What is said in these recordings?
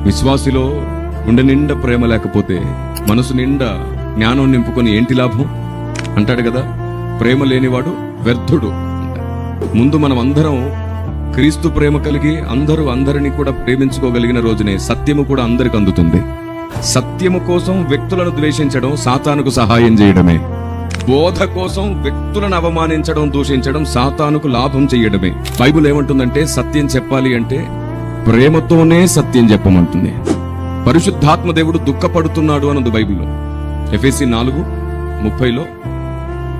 విశ్వాసిలో గుండె నిండా ప్రేమ లేకపోతే, మనసు నిండా జ్ఞానం నింపుకొని ఏంటి లాభం అంటాడు కదా. ప్రేమ లేనివాడు వ్యర్థుడు. ముందు మనం అందరం క్రీస్తు ప్రేమ కలిగి అందరినీ కూడా ప్రేమించుకోగలిగిన రోజునే సత్యము కూడా అందరికి అందుతుంది. సత్యము కోసం వ్యక్తులను ద్వేషించడం సాతానుకు సహాయం చేయడమే. బోధ కోసం వ్యక్తులను అవమానించడం, దూషించడం సాతానుకు లాభం చేయడమే. బైబిల్ ఏమంటుందంటే, సత్యం చెప్పాలి అంటే ప్రేమతోనే సత్యం చెప్పమంటుంది. పరిశుద్ధాత్మ దేవుడు దుఃఖపడుతున్నాడు అన్నది బైబిల్లో. ఎఫెసీ 4:30లో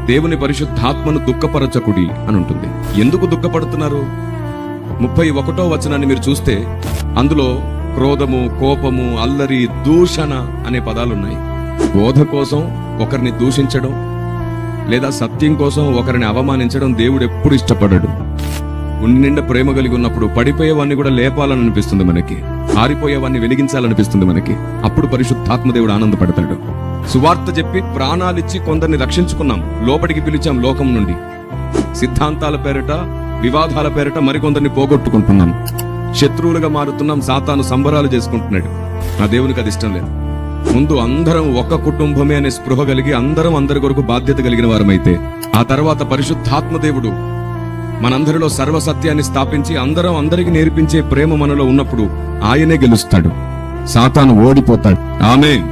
దేవుని పరిశుద్ధాత్మను దుఃఖపరచకుడి అని ఉంటుంది. ఎందుకు దుఃఖపడుతున్నారు? 31వ వచనాన్ని మీరు చూస్తే అందులో క్రోధము, కోపము, అల్లరి, దూషణ అనే పదాలున్నాయి. బోధ కోసం ఒకరిని దూషించడం లేదా సత్యం కోసం ఒకరిని అవమానించడం దేవుడు ఎప్పుడు ఇష్టపడడు. గుండె నిండా ప్రేమ కలిగి ఉన్నప్పుడు పడిపోయేవాన్ని కూడా లేపాలని అనిపిస్తుంది మనకి, ఆరిపోయేవాన్ని వెలిగించాలనిపిస్తుంది మనకి. అప్పుడు పరిశుద్ధాత్మ దేవుడు ఆనందపడతాడు. సువార్త చెప్పి ప్రాణాలిచ్చి కొందరిని రక్షించుకున్నాం, లోపలికి పిలిచాం లోకం నుండి. సిద్ధాంతాల పేరిట, వివాదాల పేరిట మరికొందరిని పోగొట్టుకుంటున్నాం, శత్రువులుగా మారుతున్నాం, సాతాను సంబరాలు చేసుకుంటున్నాడు. నా దేవునికి అది ఇష్టం లేదు. ముందు అందరం ఒక కుటుంబమే అనే స్పృహ కలిగి అందరి కొరకు బాధ్యత కలిగిన వారమైతే, ఆ తర్వాత పరిశుద్ధాత్మ దేవుడు మనందరిలో సర్వసత్యాన్ని స్థాపించి అందరికీ నేర్పించే ప్రేమ మనలో ఉన్నప్పుడు ఆయనే గెలుస్తాడు, సాతాను ఓడిపోతాడు. ఆమేన్.